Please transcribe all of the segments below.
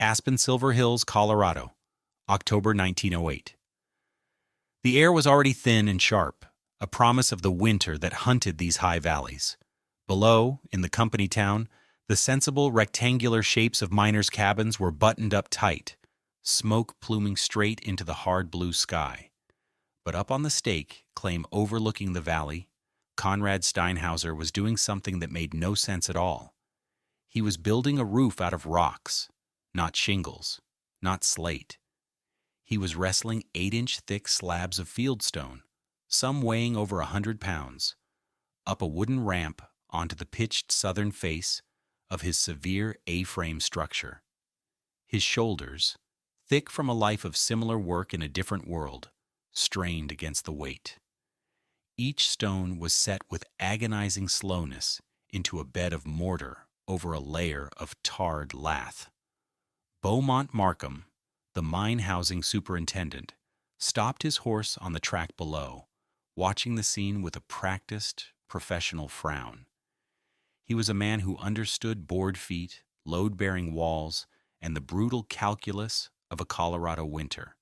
Aspen Silver Hills, Colorado, October 1908. The air was already thin and sharp, a promise of the winter that hunted these high valleys. Below, in the company town, the sensible rectangular shapes of miners' cabins were buttoned up tight, smoke pluming straight into the hard blue sky. But up on the stake, claim overlooking the valley, Konrad Steinhauser was doing something that made no sense at all. He was building a roof out of rocks, not shingles, not slate. He was wrestling 8-inch thick slabs of fieldstone, some weighing over 100 pounds, up a wooden ramp onto the pitched southern face of his severe A-frame structure. His shoulders, thick from a life of similar work in a different world, strained against the weight. Each stone was set with agonizing slowness into a bed of mortar over a layer of tarred lath. Beaumont Markham, the mine-housing superintendent, stopped his horse on the track below, watching the scene with a practiced, professional frown. He was a man who understood board feet, load-bearing walls, and the brutal calculus of a Colorado winter.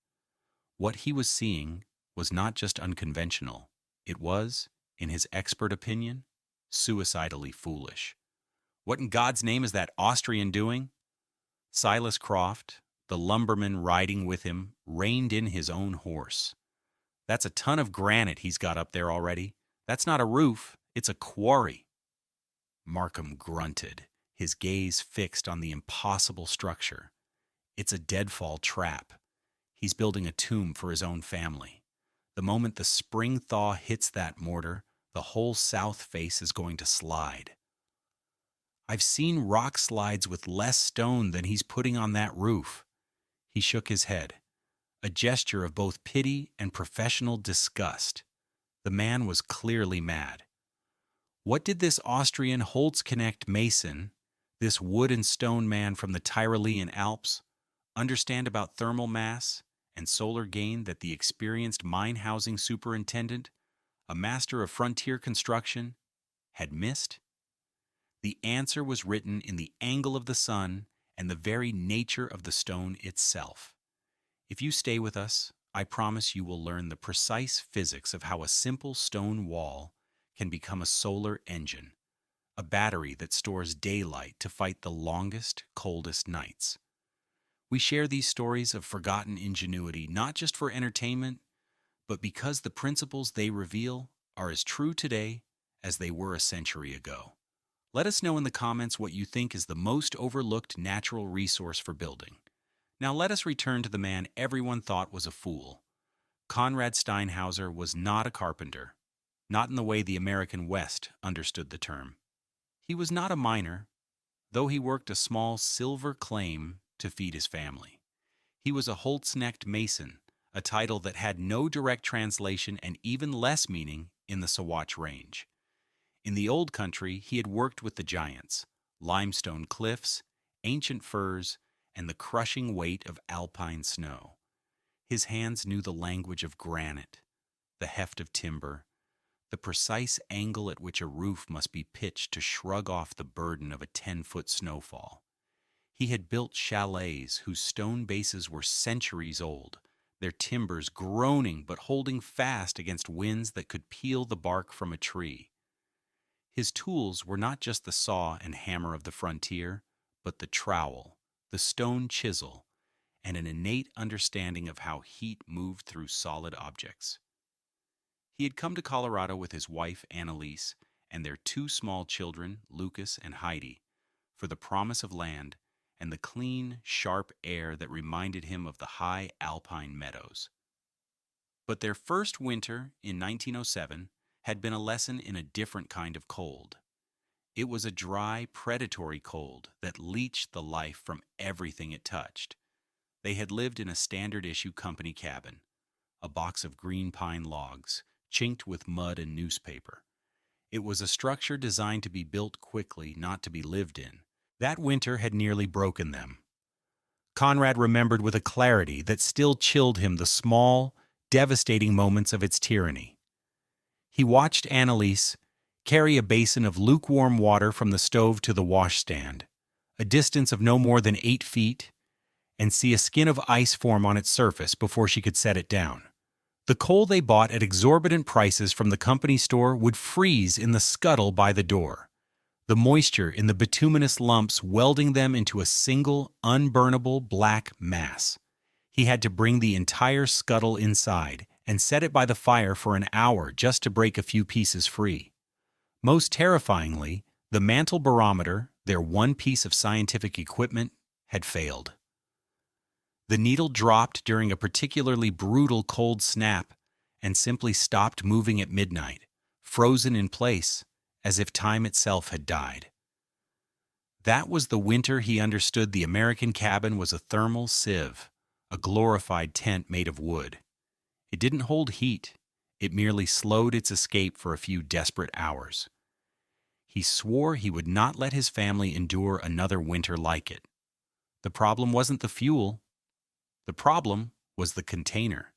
What he was seeing was not just unconventional. It was, in his expert opinion, suicidally foolish. What in God's name is that Austrian doing? Silas Croft, the lumberman riding with him, reined in his own horse. That's a ton of granite he's got up there already. That's not a roof, it's a quarry. Markham grunted, his gaze fixed on the impossible structure. It's a deadfall trap. He's building a tomb for his own family. The moment the spring thaw hits that mortar, the whole south face is going to slide. I've seen rock slides with less stone than he's putting on that roof. He shook his head, a gesture of both pity and professional disgust. The man was clearly mad. What did this Austrian Holzknecht mason, this wood and stone man from the Tyrolean Alps, understand about thermal mass and solar gain that the experienced mine-housing superintendent, a master of frontier construction, had missed? The answer was written in the angle of the sun and the very nature of the stone itself. If you stay with us, I promise you will learn the precise physics of how a simple stone wall can become a solar engine, a battery that stores daylight to fight the longest, coldest nights. We share these stories of forgotten ingenuity not just for entertainment, but because the principles they reveal are as true today as they were a century ago. Let us know in the comments what you think is the most overlooked natural resource for building. Now let us return to the man everyone thought was a fool. Konrad Steinhauser was not a carpenter, not in the way the American West understood the term. He was not a miner, though he worked a small silver claim to feed his family. He was a Holzknecht mason, a title that had no direct translation and even less meaning in the Sawatch Range. In the old country, he had worked with the giants, limestone cliffs, ancient firs, and the crushing weight of alpine snow. His hands knew the language of granite, the heft of timber, the precise angle at which a roof must be pitched to shrug off the burden of a 10-foot snowfall. He had built chalets whose stone bases were centuries old, their timbers groaning but holding fast against winds that could peel the bark from a tree. His tools were not just the saw and hammer of the frontier, but the trowel, the stone chisel, and an innate understanding of how heat moved through solid objects. He had come to Colorado with his wife, Annelise, and their 2 small children, Lucas and Heidi, for the promise of land and the clean, sharp air that reminded him of the high alpine meadows. But their first winter in 1907 had been a lesson in a different kind of cold. It was a dry, predatory cold that leached the life from everything it touched. They had lived in a standard-issue company cabin, a box of green pine logs, chinked with mud and newspaper. It was a structure designed to be built quickly, not to be lived in. That winter had nearly broken them. Konrad remembered with a clarity that still chilled him the small, devastating moments of its tyranny. He watched Annelise carry a basin of lukewarm water from the stove to the washstand, a distance of no more than 8 feet, and see a skin of ice form on its surface before she could set it down. The coal they bought at exorbitant prices from the company store would freeze in the scuttle by the door, the moisture in the bituminous lumps welding them into a single, unburnable black mass. He had to bring the entire scuttle inside and set it by the fire for an hour just to break a few pieces free. Most terrifyingly, the mantle barometer, their one piece of scientific equipment, had failed. The needle dropped during a particularly brutal cold snap and simply stopped moving at midnight, frozen in place, as if time itself had died. That was the winter he understood the American cabin was a thermal sieve, a glorified tent made of wood. It didn't hold heat, it merely slowed its escape for a few desperate hours. He swore he would not let his family endure another winter like it. The problem wasn't the fuel. The problem was the container.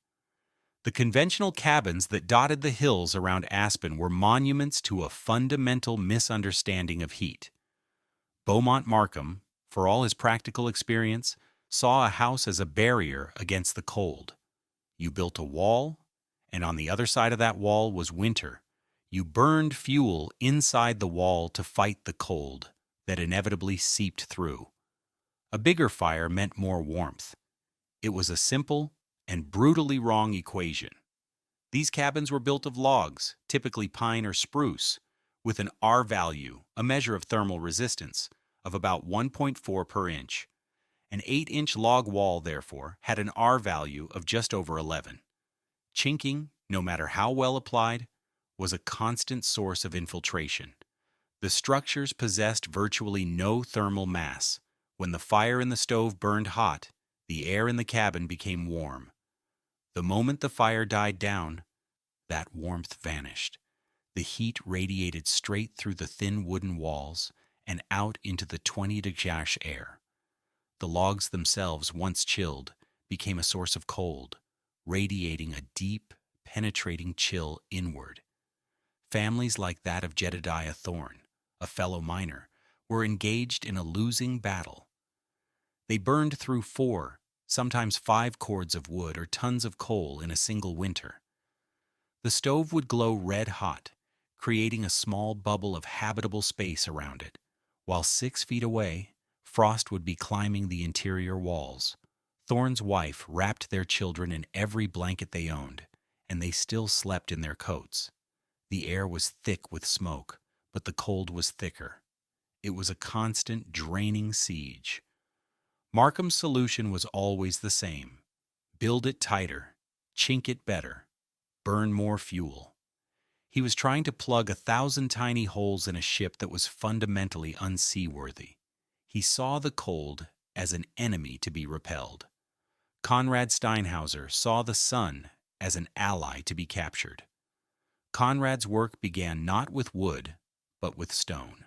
The conventional cabins that dotted the hills around Aspen were monuments to a fundamental misunderstanding of heat. Beaumont Markham, for all his practical experience, saw a house as a barrier against the cold. You built a wall, and on the other side of that wall was winter. You burned fuel inside the wall to fight the cold that inevitably seeped through. A bigger fire meant more warmth. It was a simple and brutally wrong equation. These cabins were built of logs, typically pine or spruce, with an R value, a measure of thermal resistance, of about 1.4 per inch. An 8-inch log wall, therefore, had an R value of just over 11. Chinking, no matter how well applied, was a constant source of infiltration. The structures possessed virtually no thermal mass. When the fire in the stove burned hot, the air in the cabin became warm. The moment the fire died down, that warmth vanished. The heat radiated straight through the thin wooden walls and out into the 20-degree air. The logs themselves, once chilled, became a source of cold, radiating a deep, penetrating chill inward. Families like that of Jedediah Thorne, a fellow miner, were engaged in a losing battle. They burned through 4, sometimes 5 cords of wood or tons of coal in a single winter. The stove would glow red hot, creating a small bubble of habitable space around it, while 6 feet away, frost would be climbing the interior walls. Thorne's wife wrapped their children in every blanket they owned, and they still slept in their coats. The air was thick with smoke, but the cold was thicker. It was a constant, draining siege. Markham's solution was always the same: build it tighter, chink it better, burn more fuel. He was trying to plug 1,000 tiny holes in a ship that was fundamentally unseaworthy. He saw the cold as an enemy to be repelled. Konrad Steinhauser saw the sun as an ally to be captured. Konrad's work began not with wood, but with stone.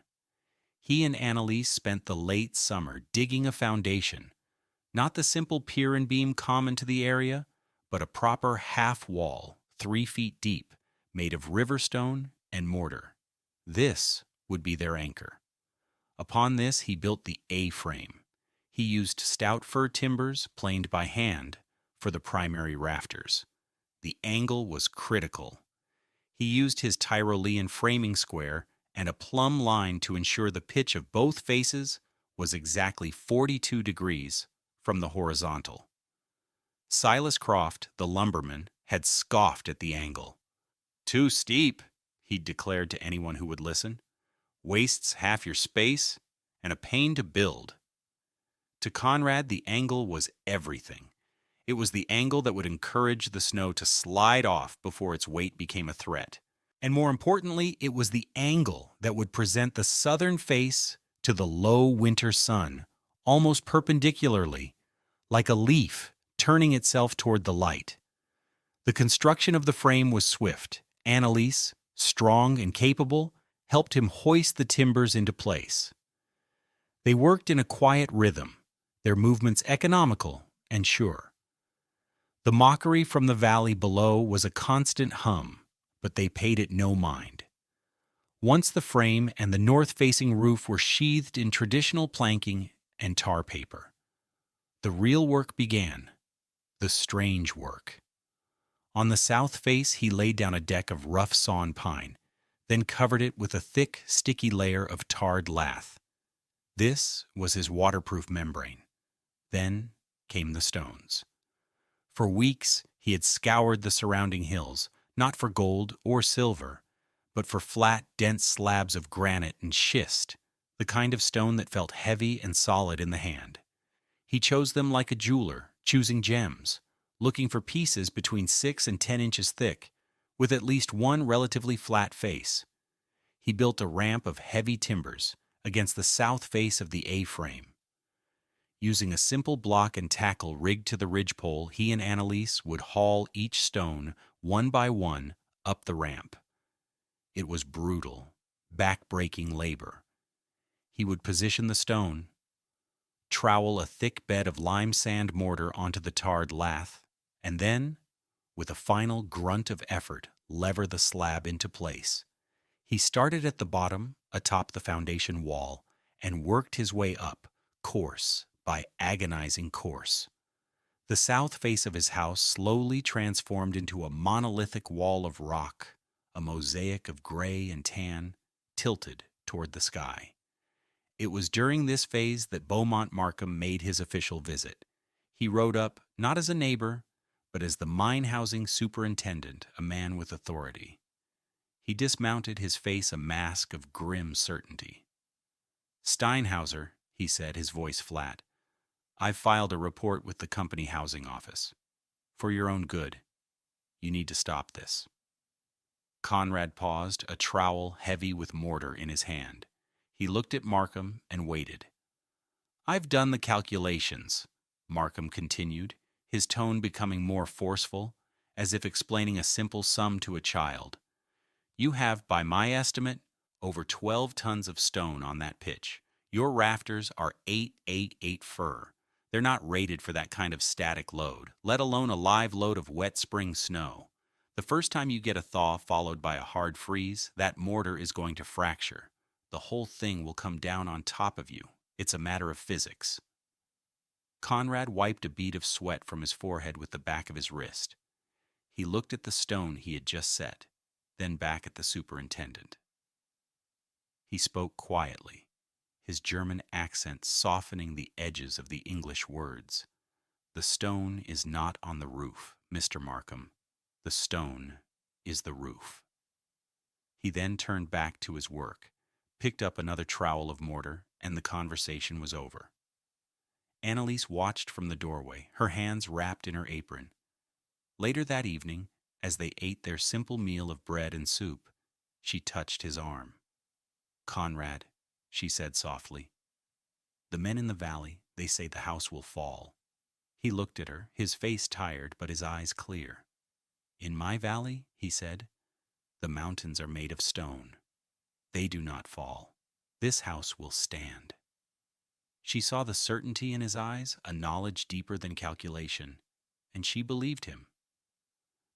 He and Annelise spent the late summer digging a foundation, not the simple pier and beam common to the area, but a proper half wall, 3 feet deep, made of river stone and mortar. This would be their anchor. Upon this he built the A-frame. He used stout fir timbers, planed by hand, for the primary rafters. The angle was critical. He used his Tyrolean framing square and a plumb line to ensure the pitch of both faces was exactly 42 degrees from the horizontal. Silas Croft, the lumberman, had scoffed at the angle. "Too steep," he'd declared to anyone who would listen. "Wastes half your space and a pain to build." To Konrad, the angle was everything. It was the angle that would encourage the snow to slide off before its weight became a threat. And more importantly, it was the angle that would present the southern face to the low winter sun, almost perpendicularly, like a leaf turning itself toward the light. The construction of the frame was swift. Annelise, strong and capable, helped him hoist the timbers into place. They worked in a quiet rhythm, their movements economical and sure. The mockery from the valley below was a constant hum, but they paid it no mind. Once the frame and the north-facing roof were sheathed in traditional planking and tar paper, The real work began, the strange work. On the south face, he laid down a deck of rough sawn pine, then covered it with a thick, sticky layer of tarred lath. This was his waterproof membrane. Then came the stones. For weeks, he had scoured the surrounding hills, not for gold or silver, but for flat, dense slabs of granite and schist, the kind of stone that felt heavy and solid in the hand. He chose them like a jeweler, choosing gems, looking for pieces between 6 and 10 inches thick, with at least one relatively flat face. He built a ramp of heavy timbers against the south face of the A-frame. Using a simple block and tackle rigged to the ridgepole, he and Annelise would haul each stone, one by one, up the ramp. It was brutal, back-breaking labor. He would position the stone, trowel a thick bed of lime sand mortar onto the tarred lath, and then, with a final grunt of effort, lever the slab into place. He started at the bottom, atop the foundation wall, and worked his way up, course by agonizing course. The south face of his house slowly transformed into a monolithic wall of rock, a mosaic of gray and tan, tilted toward the sky. It was during this phase that Beaumont Markham made his official visit. He rode up, not as a neighbor, but as the mine-housing superintendent, a man with authority. He dismounted, his face a mask of grim certainty. "Steinhauser," he said, his voice flat, "I've filed a report with the company housing office. For your own good, you need to stop this." Konrad paused, a trowel heavy with mortar in his hand. He looked at Markham and waited. "I've done the calculations," Markham continued, his tone becoming more forceful, as if explaining a simple sum to a child. "You have, by my estimate, over 12 tons of stone on that pitch. Your rafters are 888 fir. They're not rated for that kind of static load, let alone a live load of wet spring snow. The first time you get a thaw followed by a hard freeze, that mortar is going to fracture. The whole thing will come down on top of you. It's a matter of physics." Konrad wiped a bead of sweat from his forehead with the back of his wrist. He looked at the stone he had just set, then back at the superintendent. He spoke quietly, his German accent softening the edges of the English words. "The stone is not on the roof, Mr. Markham. The stone is the roof." He then turned back to his work, picked up another trowel of mortar, and the conversation was over. Annelise watched from the doorway, her hands wrapped in her apron. Later that evening, as they ate their simple meal of bread and soup, she touched his arm. "Konrad," she said softly, "the men in the valley, they say the house will fall." He looked at her, his face tired but his eyes clear. "In my valley," he said, "the mountains are made of stone. They do not fall. This house will stand." She saw the certainty in his eyes, a knowledge deeper than calculation, and she believed him.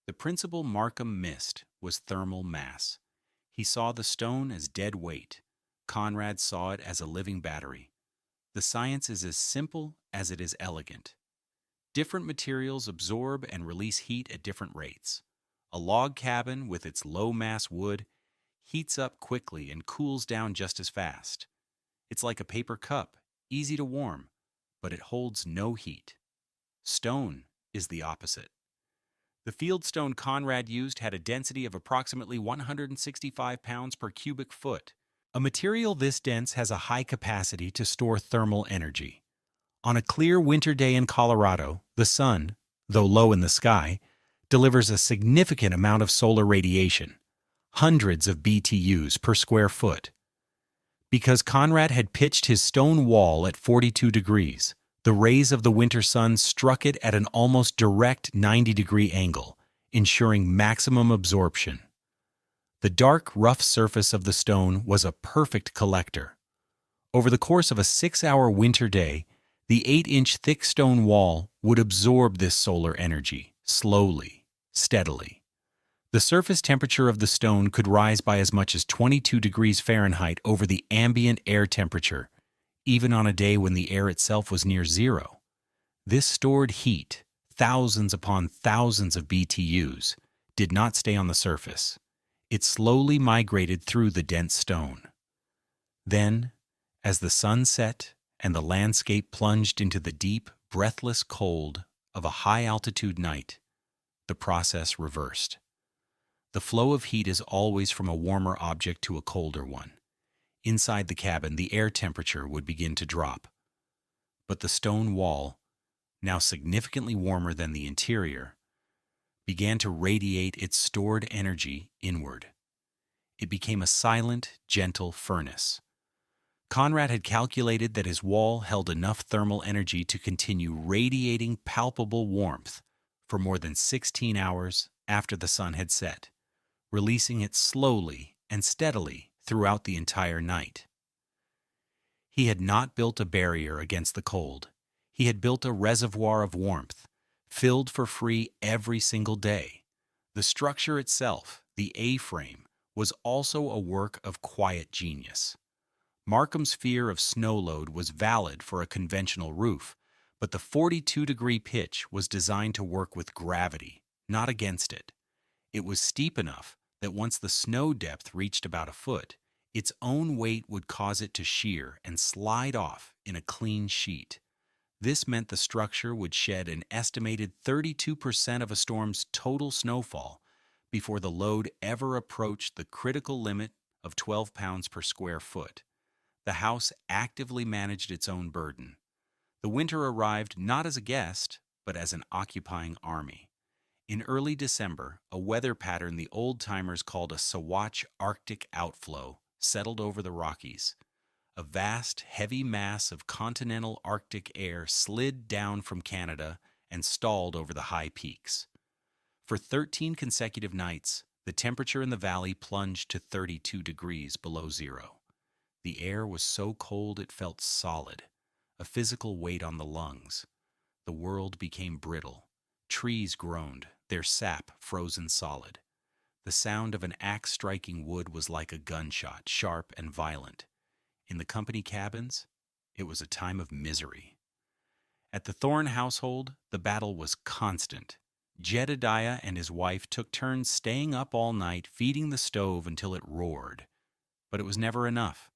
The principle Markham missed was thermal mass. He saw the stone as dead weight. Konrad saw it as a living battery. The science is as simple as it is elegant. Different materials absorb and release heat at different rates. A log cabin with its low-mass wood heats up quickly and cools down just as fast. It's like a paper cup, easy to warm, but it holds no heat. Stone is the opposite. The fieldstone Konrad used had a density of approximately 165 pounds per cubic foot. A material this dense has a high capacity to store thermal energy. On a clear winter day in Colorado, the sun, though low in the sky, delivers a significant amount of solar radiation, hundreds of BTUs per square foot. Because Konrad had pitched his stone wall at 42 degrees, the rays of the winter sun struck it at an almost direct 90-degree angle, ensuring maximum absorption. The dark, rough surface of the stone was a perfect collector. Over the course of a 6-hour winter day, the 8-inch thick stone wall would absorb this solar energy, slowly, steadily. The surface temperature of the stone could rise by as much as 22 degrees Fahrenheit over the ambient air temperature, even on a day when the air itself was near zero. This stored heat, thousands upon thousands of BTUs, did not stay on the surface. It slowly migrated through the dense stone. Then, as the sun set and the landscape plunged into the deep, breathless cold of a high-altitude night, the process reversed. The flow of heat is always from a warmer object to a colder one. Inside the cabin, the air temperature would begin to drop. But the stone wall, now significantly warmer than the interior, began to radiate its stored energy inward. It became a silent, gentle furnace. Konrad had calculated that his wall held enough thermal energy to continue radiating palpable warmth for more than 16 hours after the sun had set, releasing it slowly and steadily throughout the entire night. He had not built a barrier against the cold. He had built a reservoir of warmth, filled for free every single day. The structure itself, the A-frame, was also a work of quiet genius. Markham's fear of snow load was valid for a conventional roof, but the 42-degree pitch was designed to work with gravity, not against it. It was steep enough that once the snow depth reached about a foot, its own weight would cause it to shear and slide off in a clean sheet. This meant the structure would shed an estimated 32% of a storm's total snowfall before the load ever approached the critical limit of 12 pounds per square foot. The house actively managed its own burden. The winter arrived not as a guest, but as an occupying army. In early December, a weather pattern the old-timers called a Sawatch Arctic outflow settled over the Rockies. A vast, heavy mass of continental Arctic air slid down from Canada and stalled over the high peaks. For 13 consecutive nights, the temperature in the valley plunged to 32 degrees below zero. The air was so cold it felt solid, a physical weight on the lungs. The world became brittle. Trees groaned, their sap frozen solid. The sound of an axe striking wood was like a gunshot, sharp and violent. In the company cabins, it was a time of misery. At the Thorne household, the battle was constant. Jedediah and his wife took turns staying up all night, feeding the stove until it roared. But it was never enough.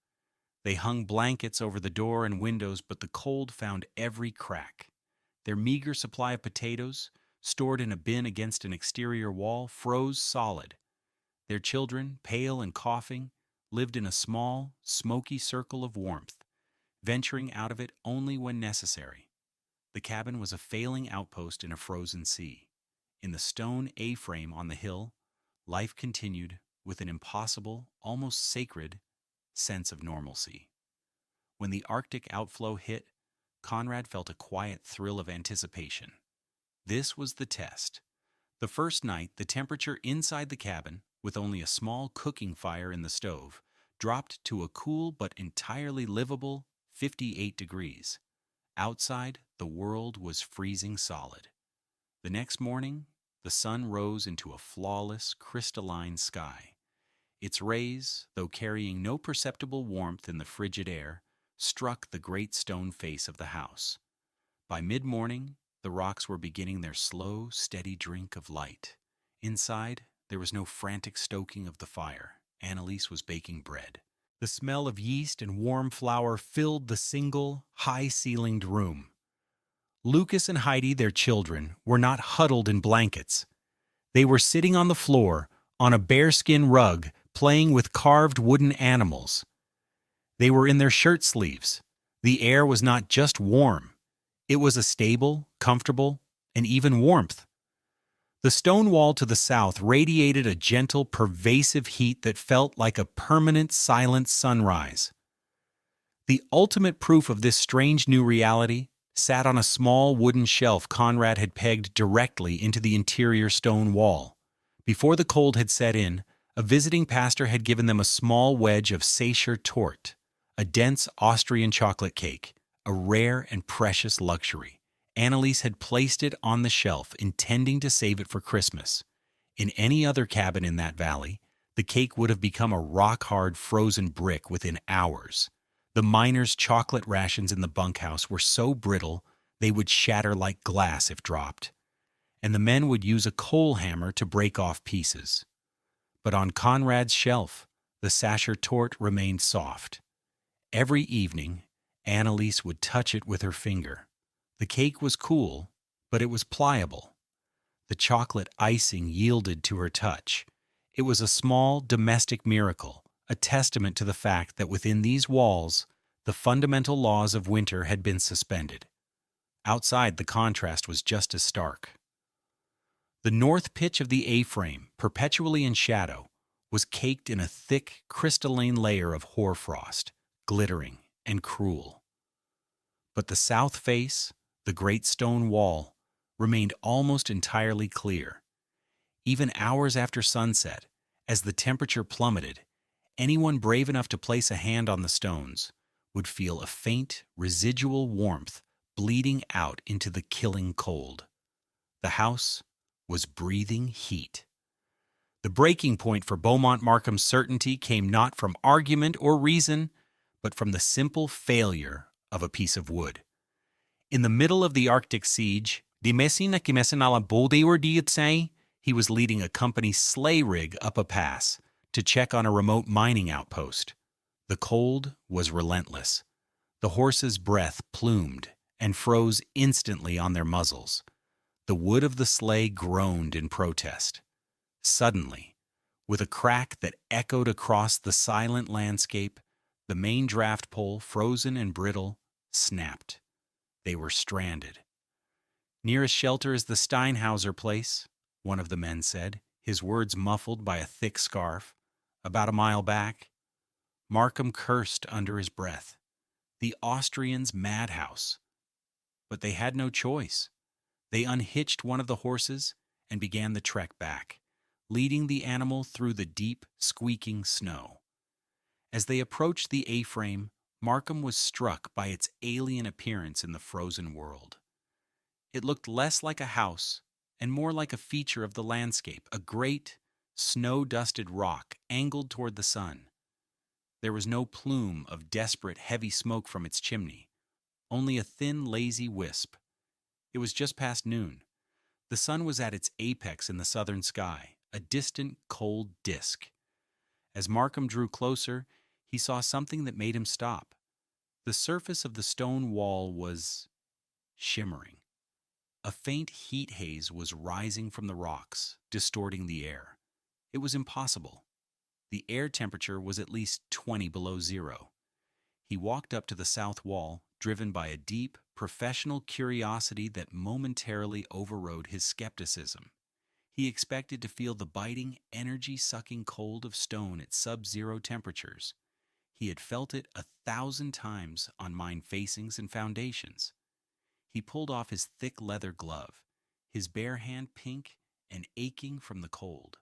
They hung blankets over the door and windows, but the cold found every crack. Their meager supply of potatoes, stored in a bin against an exterior wall, froze solid. Their children, pale and coughing, lived in a small, smoky circle of warmth, venturing out of it only when necessary. The cabin was a failing outpost in a frozen sea. In the stone A-frame on the hill, life continued with an impossible, almost sacred, sense of normalcy. When the Arctic outflow hit, Konrad felt a quiet thrill of anticipation. This was the test. The first night, the temperature inside the cabin, with only a small cooking fire in the stove, dropped to a cool but entirely livable 58 degrees. Outside, the world was freezing solid. The next morning, the sun rose into a flawless, crystalline sky. Its rays, though carrying no perceptible warmth in the frigid air, struck the great stone face of the house. By mid-morning, the rocks were beginning their slow, steady drink of light. Inside, there was no frantic stoking of the fire. Annelise was baking bread. The smell of yeast and warm flour filled the single, high-ceilinged room. Lucas and Heidi, their children, were not huddled in blankets. They were sitting on the floor, on a bearskin rug, playing with carved wooden animals. They were in their shirt sleeves. The air was not just warm. It was a stable, comfortable, and even warmth. The stone wall to the south radiated a gentle, pervasive heat that felt like a permanent, silent sunrise. The ultimate proof of this strange new reality sat on a small wooden shelf Konrad had pegged directly into the interior stone wall. Before the cold had set in, a visiting pastor had given them a small wedge of Sacher Torte, a dense Austrian chocolate cake, a rare and precious luxury. Annelise had placed it on the shelf, intending to save it for Christmas. In any other cabin in that valley, the cake would have become a rock-hard frozen brick within hours. The miners' chocolate rations in the bunkhouse were so brittle They would shatter like glass if dropped, and the men would use a coal hammer to break off pieces. But on Konrad's shelf, the sacher-torte remained soft. Every evening, Annelise would touch it with her finger. The cake was cool, but it was pliable. The chocolate icing yielded to her touch. It was a small domestic miracle, a testament to the fact that within these walls, the fundamental laws of winter had been suspended. Outside, the contrast was just as stark. The north pitch of the A-frame, perpetually in shadow, was caked in a thick, crystalline layer of hoarfrost, glittering and cruel. But the south face, the great stone wall, remained almost entirely clear. Even hours after sunset, as the temperature plummeted, anyone brave enough to place a hand on the stones would feel a faint, residual warmth bleeding out into the killing cold. The house was breathing heat. The breaking point for Beaumont Markham's certainty came not from argument or reason, but from the simple failure of a piece of wood. In the middle of the Arctic siege, he was leading a company sleigh rig up a pass to check on a remote mining outpost. The cold was relentless. The horses' breath plumed and froze instantly on their muzzles. The wood of the sleigh groaned in protest. Suddenly, with a crack that echoed across the silent landscape, the main draft pole, frozen and brittle, snapped. They were stranded. "Nearest shelter is the Steinhauser place," one of the men said, his words muffled by a thick scarf. "About a mile back." Markham cursed under his breath. The Austrians' madhouse. But they had no choice. They unhitched one of the horses and began the trek back, leading the animal through the deep, squeaking snow. As they approached the A-frame, Markham was struck by its alien appearance in the frozen world. It looked less like a house and more like a feature of the landscape, a great, snow-dusted rock angled toward the sun. There was no plume of desperate, heavy smoke from its chimney, only a thin, lazy wisp. It was just past noon. The sun was at its apex in the southern sky, a distant, cold disk. As Markham drew closer, he saw something that made him stop. The surface of the stone wall was shimmering. A faint heat haze was rising from the rocks, distorting the air. It was impossible. The air temperature was at least 20 below zero. He walked up to the south wall, driven by a deep, professional curiosity that momentarily overrode his skepticism. He expected to feel the biting, energy-sucking cold of stone at sub-zero temperatures. He had felt it 1,000 times on mine facings and foundations. He pulled off his thick leather glove, his bare hand pink and aching from the cold.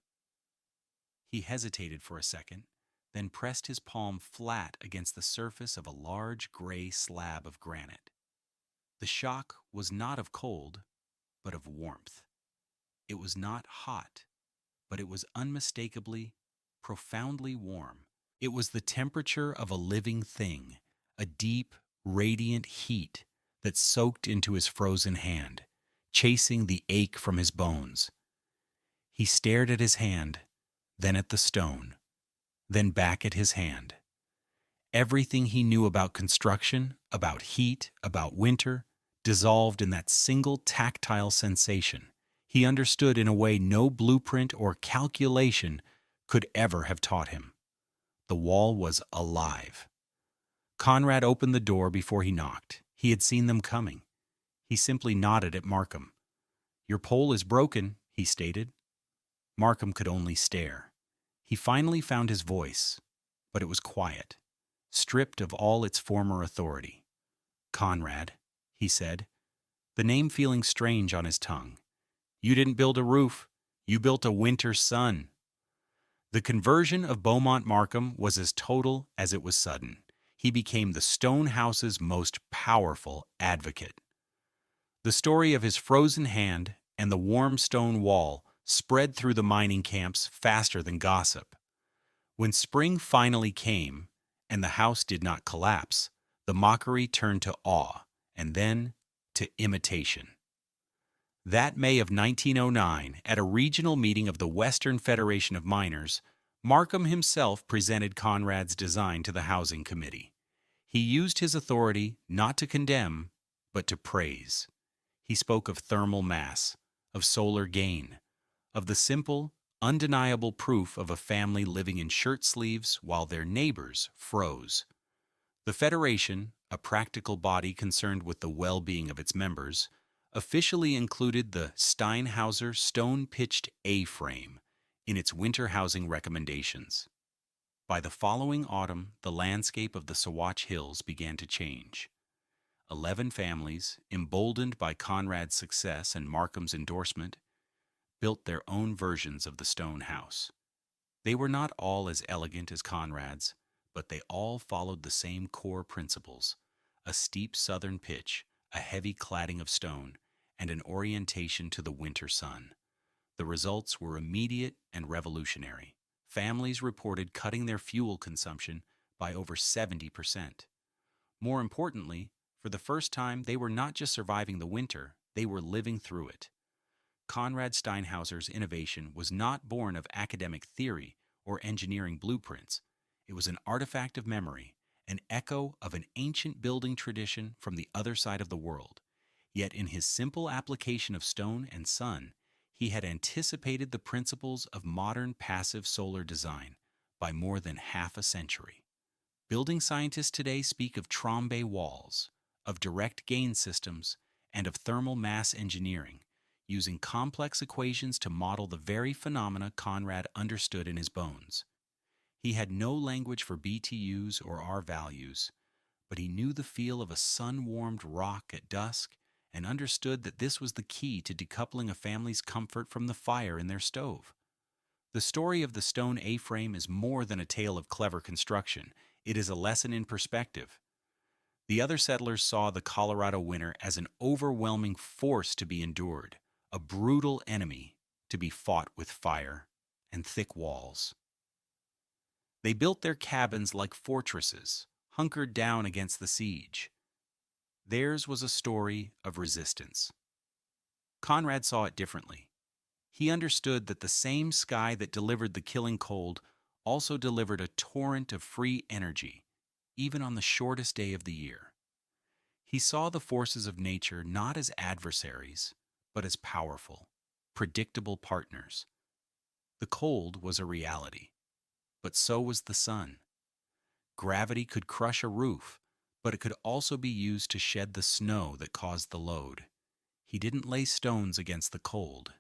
He hesitated for a second, then pressed his palm flat against the surface of a large gray slab of granite. The shock was not of cold, but of warmth. It was not hot, but it was unmistakably, profoundly warm. It was the temperature of a living thing, a deep, radiant heat that soaked into his frozen hand, chasing the ache from his bones. He stared at his hand, then at the stone, then back at his hand. Everything he knew about construction, about heat, about winter, dissolved in that single tactile sensation. He understood in a way no blueprint or calculation could ever have taught him. The wall was alive. Konrad opened the door before he knocked. He had seen them coming. He simply nodded at Markham. "Your pole is broken," he stated. Markham could only stare. He finally found his voice, but it was quiet, stripped of all its former authority. "Konrad," he said, the name feeling strange on his tongue. "You didn't build a roof. You built a winter sun." The conversion of Beaumont Markham was as total as it was sudden. He became the stone house's most powerful advocate. The story of his frozen hand and the warm stone wall spread through the mining camps faster than gossip. When spring finally came, and the house did not collapse, the mockery turned to awe, and then to imitation. That May of 1909, at a regional meeting of the Western Federation of Miners, Markham himself presented Konrad's design to the Housing Committee. He used his authority not to condemn, but to praise. He spoke of thermal mass, of solar gain, of the simple, undeniable proof of a family living in shirt sleeves while their neighbors froze. The Federation, a practical body concerned with the well-being of its members, officially included the Steinhauser stone-pitched A-frame in its winter housing recommendations. By the following autumn, the landscape of the Sawatch Hills began to change. 11 families, emboldened by Konrad's success and Markham's endorsement, built their own versions of the stone house. They were not all as elegant as Konrad's, but they all followed the same core principles: a steep southern pitch, a heavy cladding of stone, and an orientation to the winter sun. The results were immediate and revolutionary. Families reported cutting their fuel consumption by over 70%. More importantly, for the first time, they were not just surviving the winter, they were living through it. Konrad Steinhauser's innovation was not born of academic theory or engineering blueprints. It was an artifact of memory, an echo of an ancient building tradition from the other side of the world. Yet in his simple application of stone and sun, he had anticipated the principles of modern passive solar design by more than half a century. Building scientists today speak of trombe walls, of direct gain systems, and of thermal mass engineering, using complex equations to model the very phenomena Konrad understood in his bones. He had no language for BTUs or R values, but he knew the feel of a sun-warmed rock at dusk and understood that this was the key to decoupling a family's comfort from the fire in their stove. The story of the stone A-frame is more than a tale of clever construction. It is a lesson in perspective. The other settlers saw the Colorado winter as an overwhelming force to be endured, a brutal enemy to be fought with fire and thick walls. They built their cabins like fortresses, hunkered down against the siege. Theirs was a story of resistance. Konrad saw it differently. He understood that the same sky that delivered the killing cold also delivered a torrent of free energy, even on the shortest day of the year. He saw the forces of nature not as adversaries, but as powerful, predictable partners. The cold was a reality, but so was the sun. Gravity could crush a roof, but it could also be used to shed the snow that caused the load. He didn't lay stones against the cold.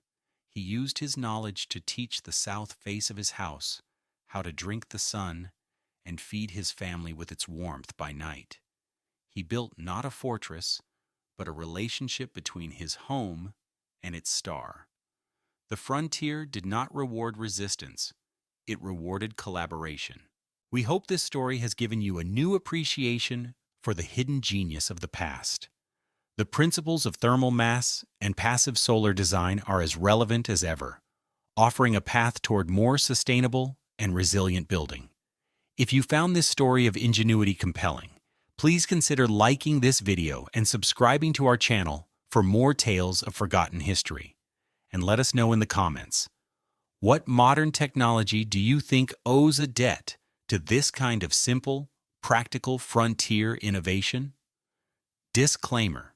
He used his knowledge to teach the south face of his house how to drink the sun and feed his family with its warmth by night. He built not a fortress, but a relationship between his home and its star. The frontier did not reward resistance. It rewarded collaboration. We hope this story has given you a new appreciation for the hidden genius of the past. The principles of thermal mass and passive solar design are as relevant as ever, offering a path toward more sustainable and resilient building. If you found this story of ingenuity compelling, please consider liking this video and subscribing to our channel for more tales of forgotten history. And let us know in the comments, what modern technology do you think owes a debt to this kind of simple, practical frontier innovation? Disclaimer: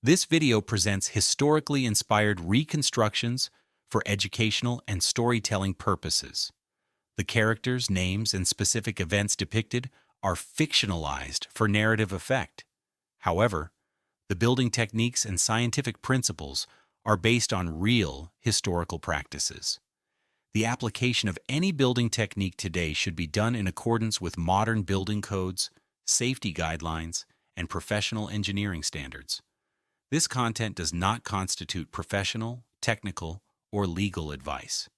this video presents historically inspired reconstructions for educational and storytelling purposes. The characters, names, and specific events depicted are fictionalized for narrative effect. However, the building techniques and scientific principles are based on real historical practices. The application of any building technique today should be done in accordance with modern building codes, safety guidelines, and professional engineering standards. This content does not constitute professional, technical, or legal advice.